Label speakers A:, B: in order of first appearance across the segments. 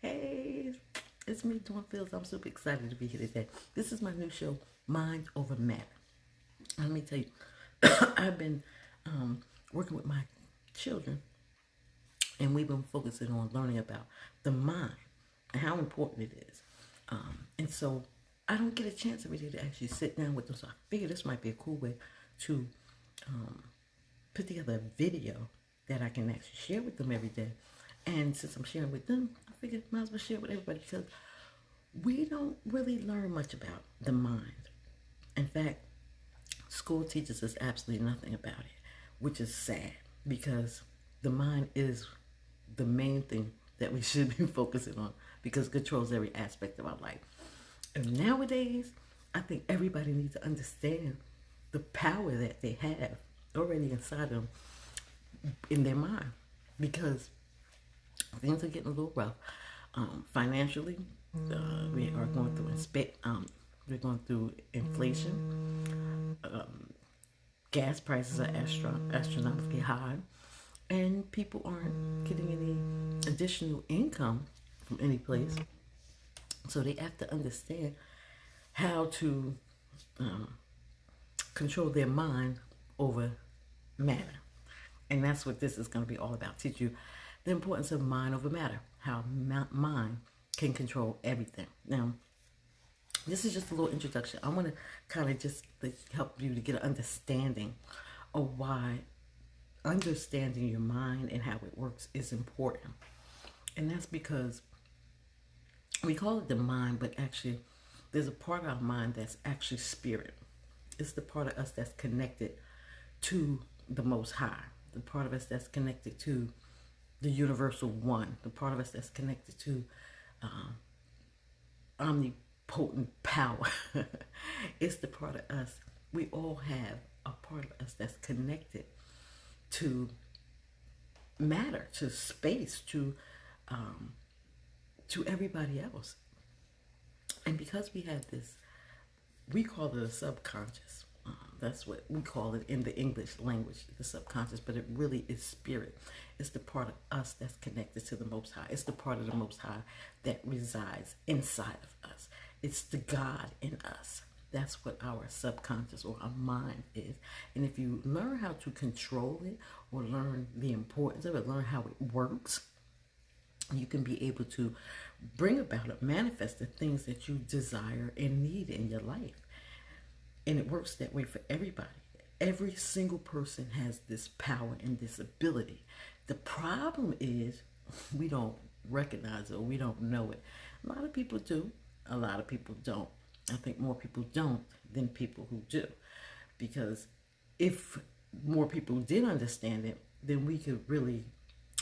A: Hey, it's me, Dawn Fields. I'm super excited to be here today. This is my new show, Mind Over Matter. Let me tell you, I've been working with my children, and we've been focusing on learning about the mind and how important it is. And so I don't get a chance every day to actually sit down with them. So I figured this might be a cool way to put together a video that I can actually share with them every day. And since I'm sharing with them, I figured I might as well share with everybody because we don't really learn much about the mind. In fact, school teaches us absolutely nothing about it, which is sad because the mind is the main thing that we should be focusing on because it controls every aspect of our life. And nowadays, I think everybody needs to understand the power that they have already inside them in their mind because things are getting a little rough. Financially, we are going through we're going through inflation. Gas prices are astronomically high, and people aren't getting any additional income from any place. So they have to understand how to control their mind over matter. And that's what this is going to be all about. Teach you the importance of mind over matter, how mind can control everything. Now, this is just a little introduction. I want to kind of just help you to get an understanding of why understanding your mind and how it works is important. And that's because we call it the mind, but actually there's a part of our mind that's actually spirit. It's the part of us that's connected to the Most High, the part of us that's connected to the universal one, the part of us that's connected to omnipotent power. It's the part of us. We all have a part of us that's connected to matter, to space, to everybody else. And because we have this, we call it a subconscious. That's what we call it in the English language, the subconscious, but it really is spirit. It's the part of us that's connected to the Most High. It's the part of the Most High that resides inside of us. It's the God in us. That's what our subconscious or our mind is. And if you learn how to control it or learn the importance of it, learn how it works, you can be able to bring about or manifest the things that you desire and need in your life. And it works that way for everybody. Every single person has this power and this ability. The problem is we don't recognize it or we don't know it. A lot of people do. A lot of people don't. I think more people don't than people who do. Because if more people did understand it, then we could really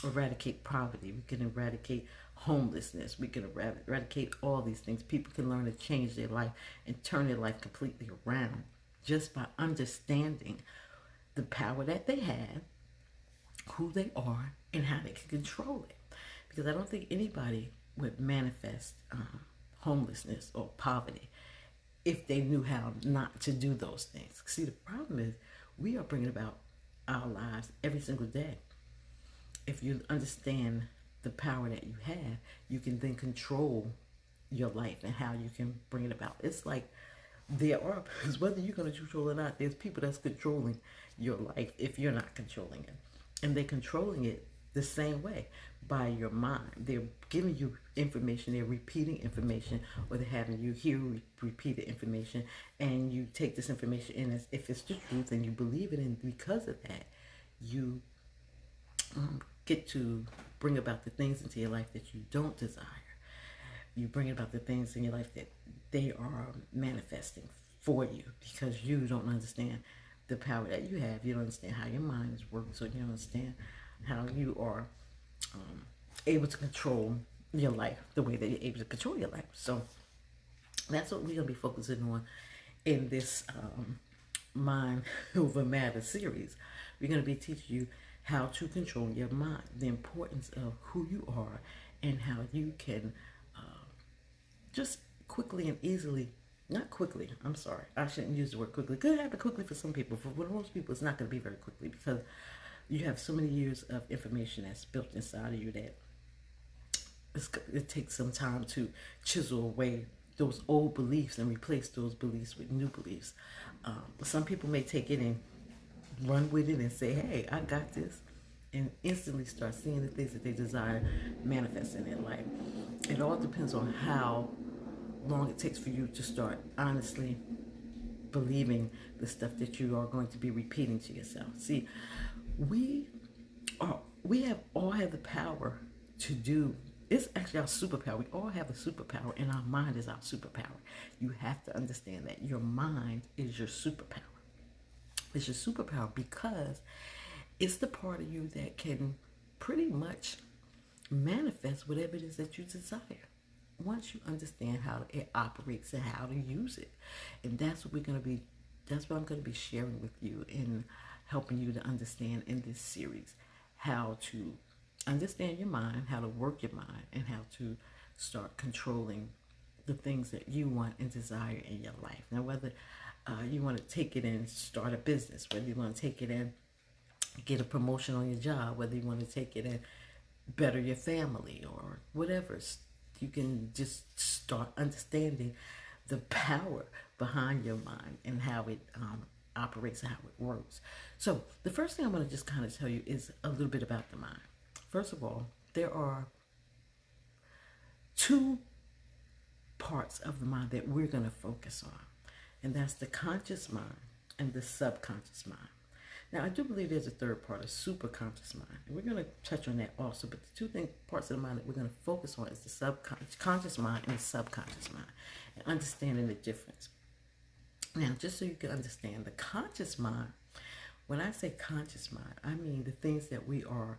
A: eradicate poverty. We can eradicate homelessness. We can eradicate all these things. People can learn to change their life and turn their life completely around just by understanding the power that they have, who they are, and how they can control it. Because I don't think anybody would manifest homelessness or poverty if they knew how not to do those things. See, the problem is we are bringing about our lives every single day. If you understand the power that you have, you can then control your life and how you can bring it about. It's like there are, because whether you're going to control it or not, there's people that's controlling your life if you're not controlling it. And they're controlling it the same way by your mind. They're giving you information, they're repeating information, or they're having you hear repeated information, and you take this information in as if it's the truth and you believe it, and because of that, you get to bring about the things into your life that you don't desire. You bring about the things in your life that they are manifesting for you because you don't understand the power that you have. You don't understand how your mind is working, so you don't understand how you are able to control your life the way that you're able to control your life. So that's what we're going to be focusing on in this Mind Over Matter series. We're going to be teaching you how to control your mind, the importance of who you are, and how you can just quickly and easily, not quickly, I'm sorry, I shouldn't use the word quickly. It could happen quickly for some people. For most people, it's not going to be very quickly because you have so many years of information that's built inside of you that it takes some time to chisel away those old beliefs and replace those beliefs with new beliefs. Some people may take it and run with it and say, hey, I got this, and instantly start seeing the things that they desire manifest in their life. It all depends on how long it takes for you to start honestly believing the stuff that you are going to be repeating to yourself. See, we all have the power to do. It's actually our superpower. We all have a superpower, and our mind is our superpower. You have to understand that your mind is your superpower. It's your superpower because it's the part of you that can pretty much manifest whatever it is that you desire. Once you understand how it operates and how to use it. And that's what I'm going to be sharing with you and helping you to understand in this series, how to understand your mind, how to work your mind, and how to start controlling the things that you want and desire in your life. Now, whether you want to take it and start a business, whether you want to take it and get a promotion on your job, whether you want to take it and better your family or whatever, you can just start understanding the power behind your mind and how it operates and how it works. So the first thing I'm going to just kind of tell you is a little bit about the mind. First of all, there are two parts of the mind that we're going to focus on, and that's the conscious mind and the subconscious mind. Now, I do believe there's a third part, a superconscious mind, and we're going to touch on that also. But the two parts of the mind that we're going to focus on is the subconscious mind and the subconscious mind, and understanding the difference. Now, just so you can understand, the conscious mind, when I say conscious mind, I mean the things that we are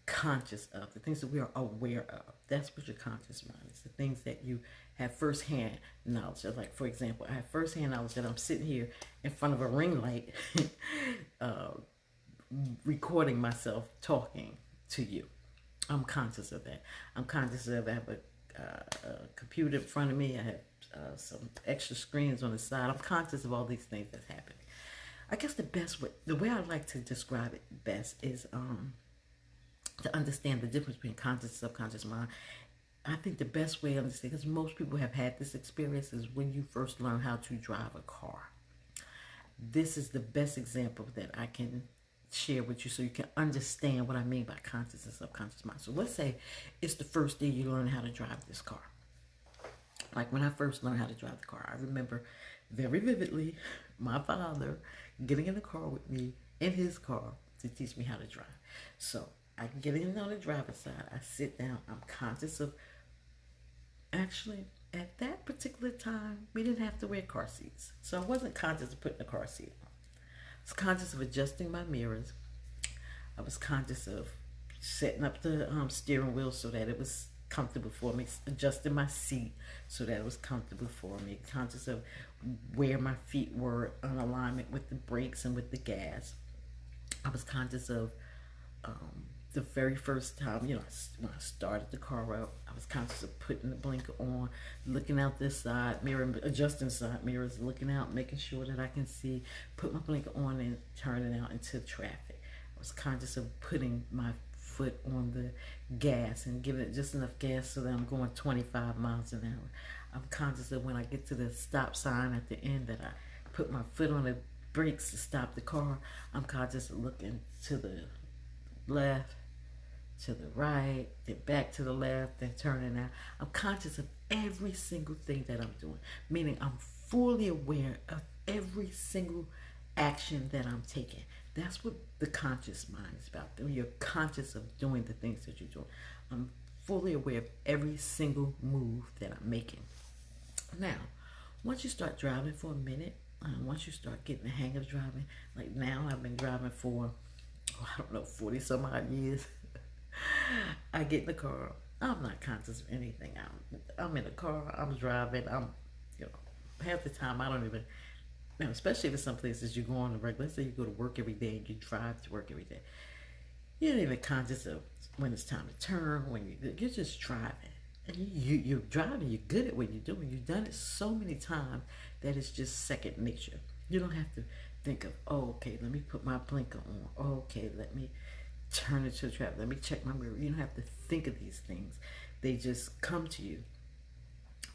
A: conscious of, the things that we are aware of. That's what your conscious mind is, the things that you have firsthand knowledge of. Like, for example, I have firsthand knowledge that I'm sitting here in front of a ring light recording myself talking to you. I'm conscious of that. I'm conscious of I have a computer in front of me. I have some extra screens on the side. I'm conscious of all these things that's happening. I guess the way I like to describe it best is to understand the difference between conscious and subconscious mind. I think the best way to understand, because most people have had this experience, is when you first learn how to drive a car. This is the best example that I can share with you so you can understand what I mean by conscious and subconscious mind. So let's say it's the first day you learn how to drive this car. Like when I first learned how to drive the car, I remember very vividly my father getting in the car with me in his car to teach me how to drive. So I get in on the driver's side, I sit down, I'm conscious of, actually, at that particular time, we didn't have to wear car seats. So I wasn't conscious of putting a car seat on. I was conscious of adjusting my mirrors. I was conscious of setting up the steering wheel so that it was comfortable for me, adjusting my seat so that it was comfortable for me, conscious of where my feet were in alignment with the brakes and with the gas. I was conscious of the very first time, when I started the car out, I was conscious of putting the blinker on, looking out this side mirror, adjusting side mirrors, looking out, making sure that I can see, put my blinker on and turning out into traffic. I was conscious of putting my foot on the gas and giving it just enough gas so that I'm going 25 miles an hour. I'm conscious of when I get to the stop sign at the end that I put my foot on the brakes to stop the car. I'm conscious of looking to the left, to the right, then back to the left, then turning out. I'm conscious of every single thing that I'm doing, meaning I'm fully aware of every single action that I'm taking. That's what the conscious mind is about. When you're conscious of doing the things that you're doing. I'm fully aware of every single move that I'm making. Now, once you start driving for a minute, once you start getting the hang of driving, like now I've been driving for, 40 some odd years. I get in the car. I'm not conscious of anything. I'm in the car. I'm driving. Half the time I don't even, especially if it's some places you go on the regular. Let's say you go to work every day and you drive to work every day. You're not even conscious of when it's time to turn. You're just driving, and you're driving. You're good at what you're doing. You've done it so many times that it's just second nature. You don't have to think of, okay, let me put my blinker on. Okay, let me turn into the traffic. Let me check my mirror. You don't have to think of these things They just come to you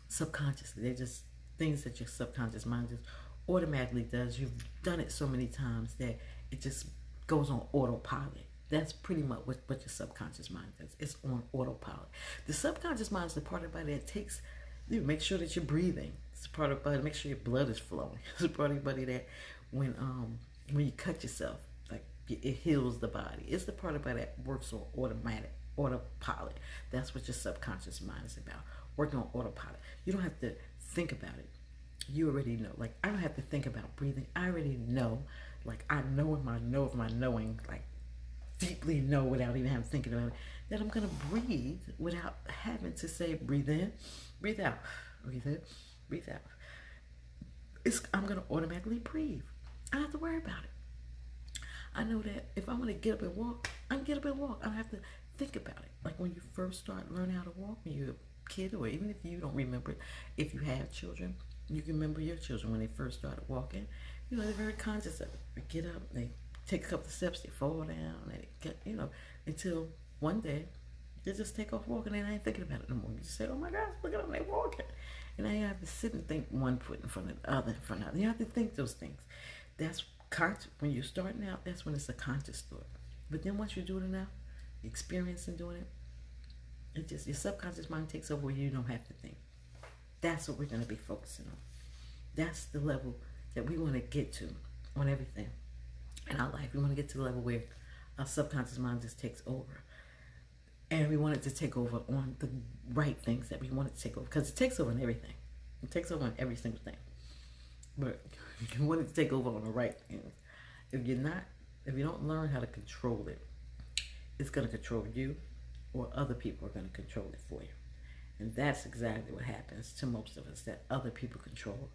A: subconsciously. They're just things that your subconscious mind just automatically does. You've done it so many times that it just goes on autopilot. That's pretty much what your subconscious mind does. It's on autopilot. The subconscious mind is the part of the body that takes, you make sure that you're breathing. It's the part of the body, make sure your blood is flowing. It's the part of the body that when you cut yourself, like it heals the body. It's the part of the body that works on autopilot. That's what your subconscious mind is about. Working on autopilot. You don't have to think about it. You already know. Like, I don't have to think about breathing. I already know. Like, I know in my know of my knowing, like deeply know without even having thinking about it, that I'm gonna breathe without having to say breathe in, breathe out, breathe in, breathe out. I'm gonna automatically breathe. I don't have to worry about it. I know that if I want to get up and walk, I can get up and walk. I don't have to think about it. Like when you first start learning how to walk, when you're a kid, or even if you don't remember it, if you have children, you can remember your children when they first started walking. You know, they're very conscious of it. They get up, they take a couple of steps, they fall down, they get, until one day they just take off walking and I ain't thinking about it no more. You just say, oh my gosh, look at them, they walking. And now you have to sit and think one foot in front of the other, in front of the other. You have to think those things. That's conscious. When you're starting out, that's when it's a conscious thought. But then once you're doing it now, experiencing doing it, it just, your subconscious mind takes over where you don't have to think. That's what we're going to be focusing on. That's the level that we want to get to on everything in our life. We want to get to the level where our subconscious mind just takes over. And we want it to take over on the right things that we want it to take over. Because it takes over on everything. It takes over on every single thing. But you want it to take over on the right things. If you don't learn how to control it, it's going to control you, or other people are going to control it for you. And that's exactly what happens to most of us, that other people control.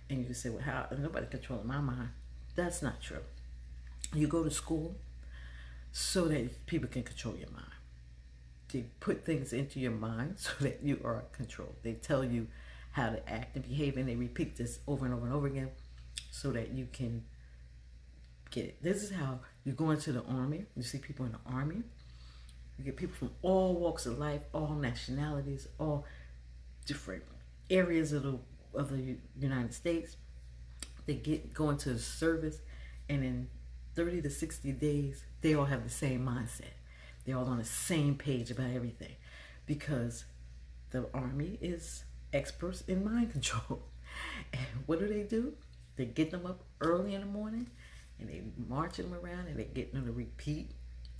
A: And you can say, well, how? Nobody controlling my mind. That's not true. You go to school so that people can control your mind. They put things into your mind so that you are controlled. They tell you how to act and behave, and they repeat this over and over and over again so that you can get it. This is how you go into the army. You see people in the army. You get people from all walks of life, all nationalities, all different areas of the United States. They go into the service, and in 30 to 60 days, they all have the same mindset. They're all on the same page about everything, because the army is experts in mind control. And what do? They get them up early in the morning, and they march them around, and they get them to repeat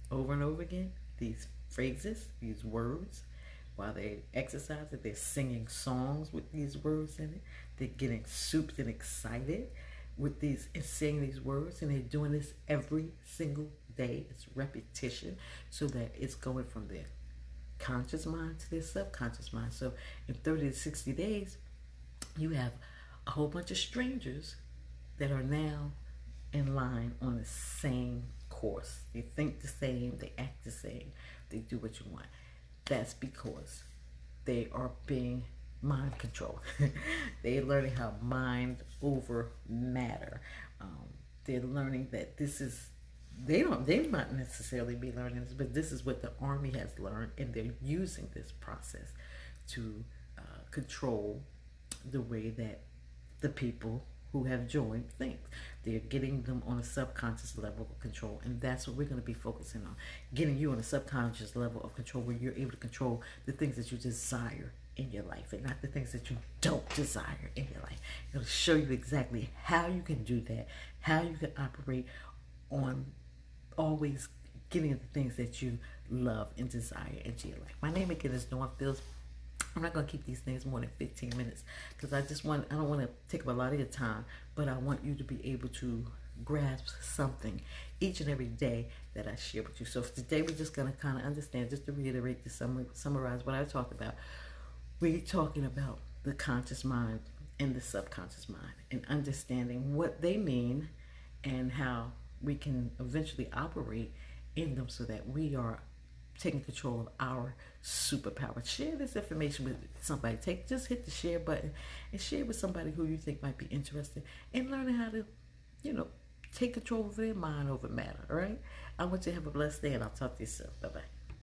A: over and over again these phrases, these words. While they exercise it, they're singing songs with these words in it. They're getting souped and excited with these and saying these words, and they're doing this every single day. It's repetition, so that it's going from their conscious mind to their subconscious mind. So in 30 to 60 days, you have a whole bunch of strangers that are now in line on the same course. They think the same, they act the same, they do what you want. That's because they are being mind controlled. They're learning how mind over matter. They're learning that this is, they might necessarily be learning this, but this is what the army has learned, and they're using this process to control the way that the people who have joined think. They're getting them on a subconscious level of control, and that's what we're going to be focusing on. Getting you on a subconscious level of control where you're able to control the things that you desire in your life, and not the things that you don't desire in your life. It'll show you exactly how you can do that, how you can operate on always getting the things that you love and desire into your life. My name again is Dawn Fields. I'm not going to keep these things more than 15 minutes, because I don't want to take up a lot of your time, but I want you to be able to grasp something each and every day that I share with you. So today we're just going to kind of understand, just to reiterate, to summarize what I talked about. We're talking about the conscious mind and the subconscious mind, and understanding what they mean and how we can eventually operate in them so that we are taking control of our superpower. Share this information with somebody. Just hit the share button and share with somebody who you think might be interested in learning how to, take control of their mind over matter. All right. I want you to have a blessed day, and I'll talk to you soon. Bye bye.